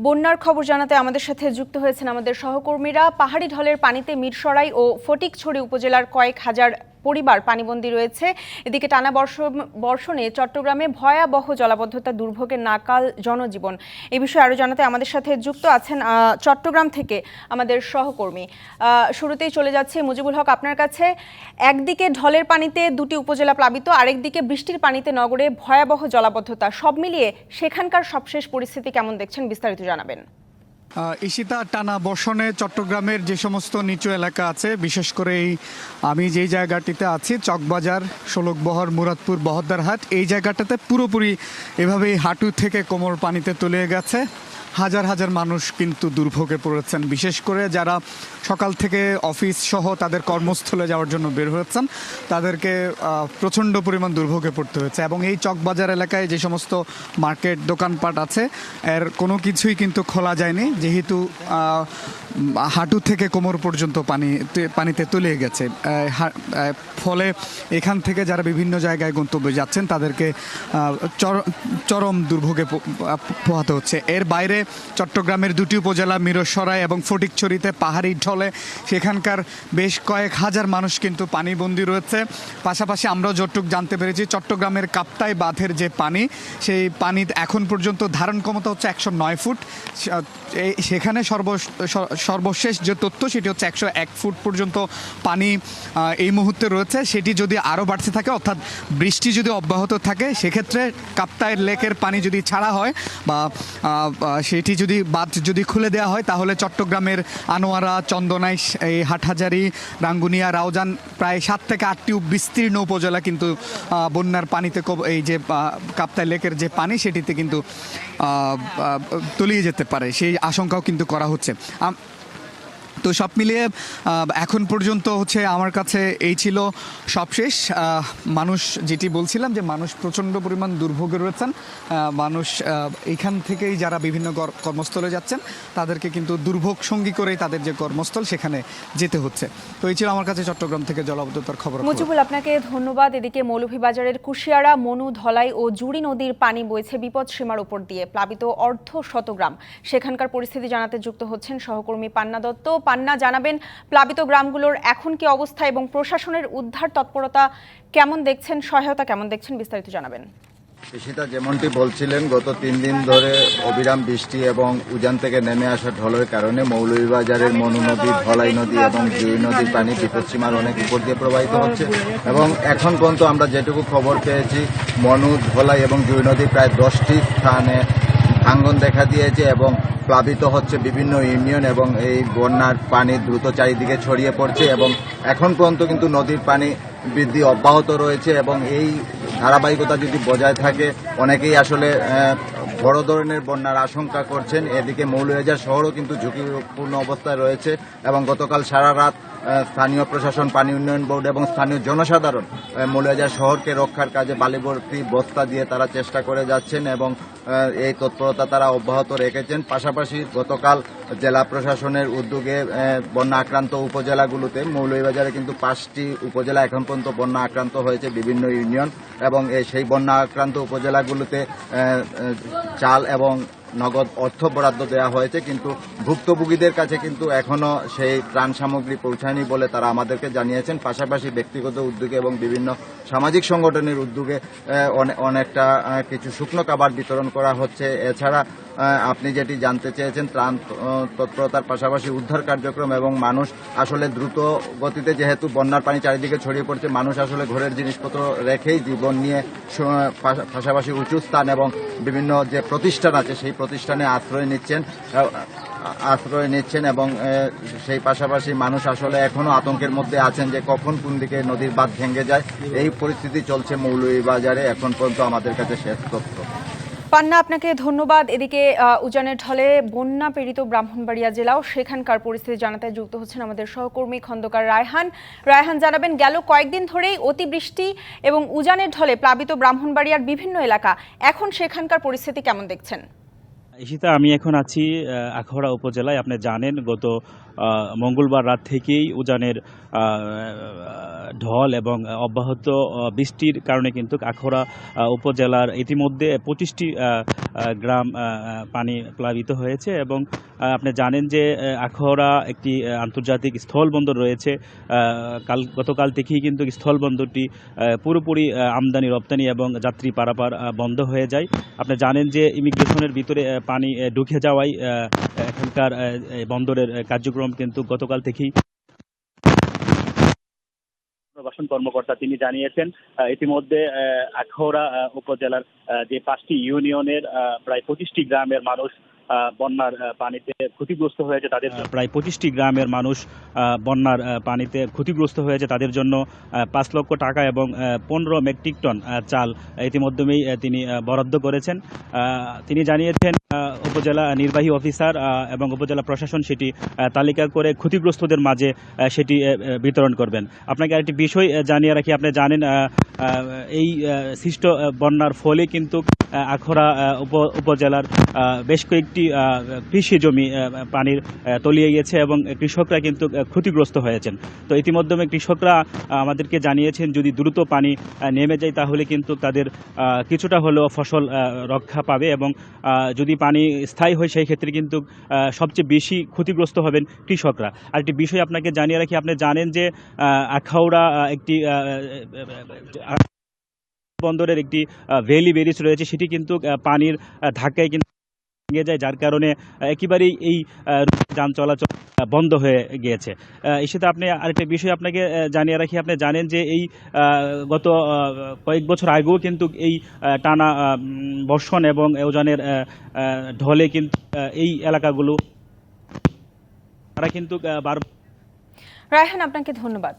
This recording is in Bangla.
বন্যার খবর জানাতে আমাদের সাথে যুক্ত হয়েছেন আমাদের সহকর্মীরা। পাহাড়ি ঢলের পানিতে মিরসরাই ও ফটিকছড়ি উপজেলার কয়েক হাজার পরিবার পানিবন্দী রয়েছে। এদিকে টানা বর্ষণে চট্টগ্রামে ভয়াবহ জলাবদ্ধতা দুর্ভোগের নাকাল জনজীবন। এই বিষয়ে আরও জানাতে আমাদের সাথে যুক্ত আছেন চট্টগ্রাম থেকে আমাদের সহকর্মী। শুরুতেই চলে যাচ্ছে মুজিবুল হক আপনার কাছে। একদিকে ঢলের পানিতে দুটি উপজেলা প্লাবিত, আরেকদিকে বৃষ্টির পানিতে নগরে ভয়াবহ জলাবদ্ধতা, সব মিলিয়ে সেখানকার সবশেষ পরিস্থিতি কেমন দেখছেন, বিস্তারিত জানাবেন। ঈশিতা, টানা বর্ষণে চট্টগ্রামের যে সমস্ত নিচু এলাকা আছে, বিশেষ করে আমি যেই জায়গাটিতে আছি চকবাজার, শোলকবহর, মুরাদপুর, বহদ্দারহাট, এই জায়গাটাতে পুরোপুরি এভাবেই হাঁটু থেকে কোমর পানিতে তলিয়ে গেছে। হাজার হাজার মানুষ কিন্তু দুর্ভোগে পড়েছেন, বিশেষ করে যারা সকাল থেকে অফিস সহ তাদের কর্মস্থলে যাওয়ার জন্য বের হয়েছেন তাদেরকে প্রচণ্ড পরিমাণ দুর্ভোগে পড়তে হয়েছে। এবং এই চকবাজার এলাকায় যে সমস্ত মার্কেট দোকানপাট আছে এর কোনো কিছুই কিন্তু খোলা যায়নি, যেহেতু হাঁটু থেকে কোমর পর্যন্ত পানিতে তলিয়ে গেছে। ফলে এখান থেকে যারা বিভিন্ন জায়গায় গন্তব্যে যাচ্ছেন তাদেরকে চরম দুর্ভোগে পোহাতে হচ্ছে। এর বাইরে চট্টগ্রামের দুটি উপজেলা মিরসরাই এবং ফটিকছড়িতে পাহাড়ি ঢলে সেখানকার বেশ কয়েক হাজার মানুষ কিন্তু পানিবন্দী রয়েছে। পাশাপাশি আমরা যতটুকু জানতে পেরেছি চট্টগ্রামের কাপ্তাই বাঁধের যে পানি, সেই পানি এখন পর্যন্ত ধারণ ক্ষমতা হচ্ছে 109 ফুট। সেখানে সর্বশেষ যে তথ্য সেটি হচ্ছে 101 ফুট পর্যন্ত পানি এই মুহূর্তে রয়েছে। সেটি যদি আরও বাড়তে থাকে, অর্থাৎ বৃষ্টি যদি অব্যাহত থাকে, সেক্ষেত্রে কাপ্তাই লেকের পানি যদি ছাড়া হয় বা সেটি যদি বাঁধ যদি খুলে দেওয়া হয়, তাহলে চট্টগ্রামের আনোয়ারা, চন্দনাই, এই হাটহাজারী, রাঙ্গুনিয়া, রাউজান প্রায় 7 থেকে 8টি বিস্তীর্ণ উপজেলা কিন্তু বন্যার পানিতে, এই যে কাপ্তাই লেকের যে পানি সেটিতে কিন্তু তলিয়ে যেতে পারে, সেই আশঙ্কাও কিন্তু করা হচ্ছে। তো সব মিলিয়ে এখন পর্যন্ত হচ্ছে আমার কাছে এই ছিল সবশেষ। মানুষ যেটি বলছিলাম যে মানুষ প্রচণ্ড পরিমাণ দুর্ভোগে রয়েছেন। মানুষ এইখান থেকেই যারা বিভিন্ন কর্মস্থলে যাচ্ছেন তাদেরকে কিন্তু দুর্ভোগ সঙ্গী করেই তাদের যে কর্মস্থল সেখানে যেতে হচ্ছে। তো এই ছিল আমার কাছে চট্টগ্রাম থেকে জলাবদ্ধতার খবর। মুজিবুল, আপনাকে ধন্যবাদ। এদিকে মৌলভীবাজারের কুশিয়ারা, মনু, ধলাই ও জুড়ি নদীর পানি বইছে বিপদ সীমার উপর দিয়ে, প্লাবিত অর্ধশতগ্রাম। সেখানকার পরিস্থিতি জানাতে যুক্ত হচ্ছেন সহকর্মী পান্না দত্ত। পান্না, জানাবেন প্লাবিত গ্রামগুলোর এখন কি অবস্থা এবং প্রশাসনের উদ্ধার তৎপরতা কেমন দেখছেন, সহায়তা কেমন দেখছেন, বিস্তারিত জানাবেন। সেটা যেমনটি বলছিলেন, গত 3 দিন ধরে অবিরাম বৃষ্টি এবং উজান থেকে নেমে আসা ঢলের কারণে মৌলভীবাজারের মনু নদী, ধলাই নদী এবং জুই নদীর পানি বিপদসীমার অনেক উপর দিয়ে প্রবাহিত হচ্ছে। এবং এখন পর্যন্ত আমরা যেটুকু খবর পেয়েছি, মনু, ধলাই এবং জুই নদী প্রায় 10টি স্থানে ভাঙ্গন দেখা দিয়েছে এবং প্লাবিত হচ্ছে বিভিন্ন ইউনিয়ন এবং এই বন্যার পানি দ্রুত চারিদিকে ছড়িয়ে পড়ছে এবং এখন পর্যন্ত কিন্তু নদীর পানি বৃদ্ধি অব্যাহত রয়েছে এবং এই ধারাবাহিকতা যদি বজায় থাকে অনেকেই আসলে বড় ধরনের বন্যার আশঙ্কা করছেন। এদিকে মৌলভীবাজার শহরও কিন্তু ঝুঁকিপূর্ণ অবস্থায় রয়েছে এবং গতকাল সারা রাত স্থানীয় প্রশাসন, পানি উন্নয়ন বোর্ড এবং স্থানীয় জনসাধারণ মৌলভীবাজার শহরকে রক্ষার কাজে বালিভর্তি বস্তা দিয়ে তারা চেষ্টা করে যাচ্ছেন এবং এই তৎপরতা তারা অব্যাহত রেখেছেন। পাশাপাশি গতকাল জেলা প্রশাসনের উদ্যোগে বন্যা আক্রান্ত উপজেলাগুলোতে, মৌলভীবাজারে কিন্তু 5টি উপজেলা এখন পর্যন্ত বন্যা আক্রান্ত হয়েছে, বিভিন্ন ইউনিয়ন, এবং সেই বন্যা আক্রান্ত উপজেলাগুলোতে চাল এবং নগদ অর্থ বরাদ্দ দেওয়া হয়েছে, কিন্তু ভুক্তভোগীদের কাছে কিন্তু এখনো সেই ত্রাণ সামগ্রী পৌঁছায়নি বলে তারা আমাদেরকে জানিয়েছেন। পাশাপাশি ব্যক্তিগত উদ্যোগে এবং বিভিন্ন সামাজিক সংগঠনের উদ্যোগে অনেকটা কিছু শুকনো খাবার বিতরণ করা হচ্ছে। এছাড়া আপনি যেটি জানতে চেয়েছেন, ত্রাণ তৎপরতার পাশাপাশি উদ্ধার কার্যক্রম এবং মানুষ আসলে দ্রুত গতিতে, যেহেতু বন্যার পানি চারিদিকে ছড়িয়ে পড়ছে, মানুষ আসলে ঘরের জিনিসপত্র রেখেই জীবন নিয়ে পাশাপাশি উঁচু স্থান এবং বিভিন্ন যে প্রতিষ্ঠান আছে সেই প্রতিষ্ঠানে আশ্রয় নিচ্ছেন এবং সেই পাশাপাশি মানুষ আসলে এখনো আতঙ্কের মধ্যে আছেন যে কখন কোন দিকে নদীর বাঁধ ভেঙে যায়। এই পরিস্থিতি চলছে মৌলভীবাজারে এখন পর্যন্ত আমাদের কাছে শেষ তথ্য। পান্না, আপনাকে ধন্যবাদ। এদিকে উজানের ঢলে বন্যা পীড়িত ব্রাহ্মণবাড়িয়া জেলাও, সেখানকার পরিস্থিতি জানাতে যুক্ত হচ্ছেন আমাদের সহকর্মী খন্দকার রায়হান। জানাবেন, গেল কয়েকদিন ধরেই অতিবৃষ্টি এবং উজানের ঢলে প্লাবিত ব্রাহ্মণবাড়িয়ার বিভিন্ন এলাকা, এখন সেখানকার পরিস্থিতি কেমন দেখছেন? ঈশিতা, আমি এখন আছি আখাউড়া উপজেলায়। আপনি জানেন গত মঙ্গলবার রাত থেকেই উজানের ঢল এবং অব্যাহত বৃষ্টির কারণে কিন্তু আখাউড়া উপজেলার ইতিমধ্যে 25টি গ্রাম পানি প্লাবিত হয়েছে এবং আপনি জানেন যে আখাউড়া একটি আন্তর্জাতিক স্থলবন্দর রয়েছে। গতকাল থেকেই কিন্তু স্থলবন্দরটি পুরোপুরি আমদানি রপ্তানি এবং যাত্রী পারাপার বন্ধ হয়ে যায়। আপনি জানেন যে ইমিগ্রেশনের ভিতরে পানি ঢুকে যাওয়ায় এখানকার বন্দরের কার্যক্রম কিন্তু গতকাল থেকেই প্রবাসন কর্মকর্তা তিনি জানিয়েছেন ইতিমধ্যে আখাউড়া উপজেলার যে 5টি ইউনিয়নের প্রায় 25টি গ্রামের মানুষ বন্যার পানিতে ক্ষতিগ্রস্ত হয়েছে। তাদের প্রায় 25টি গ্রামের মানুষ বন্যার পানিতে ক্ষতিগ্রস্ত হয়েছে। তাদের জন্য 5 লক্ষ টাকা এবং 15 মেট্রিক টন চাল ইতিমধ্যেই তিনি বরাদ্দ করেছেন। তিনি জানিয়েছেন উপজেলা নির্বাহী অফিসার এবং উপজেলা প্রশাসন সেটি তালিকা করে ক্ষতিগ্রস্তদের মাঝে সেটি বিতরণ করবেন। আপনাকে আরেকটি বিষয় জানিয়ে রাখি, আপনি জানেন এই সৃষ্ট বন্যার ফলে কিন্তু আখাউড়া উপজেলার বেশ কয়েকটি কৃষি জমি পানির তলিয়ে গেছে এবং কৃষকরা কিন্তু ক্ষতিগ্রস্ত হয়েছেন। তো ইতিমধ্যে কৃষকরা আমাদেরকে জানিয়েছেন যদি দ্রুত পানি নেমে যায় তাহলে কিন্তু তাদের কিছুটা হলেও ফসল রক্ষা পাবে এবং যদি পানি স্থায়ী হয় সেই ক্ষেত্রে কিন্তু সবচেয়ে বেশি ক্ষতিগ্রস্ত হবেন কৃষকরা। আরেকটি বিষয় আপনাকে জানিয়ে রাখি, আপনি জানেন যে আখাউড়া একটি বন্দরের একটি ভ্যালি ব্রিজ রয়েছে, সেটি কিন্তু পানির ধাক্কায় কিন্তু ভেঙে যায়, যার কারণে একেবারেই এই যান চলাচল বন্ধ হয়ে গিয়েছে। এই সাথে আপনি আরেকটা বিষয় আপনাকে জানিয়ে রাখি, আপনি জানেন যে এই গত কয়েক বছর আগেও কিন্তু এই টানা বর্ষণ এবং উজানের ঢলে কিন্তু এই এলাকাগুলো তারা কিন্তু রায়হান, আপনাকে ধন্যবাদ।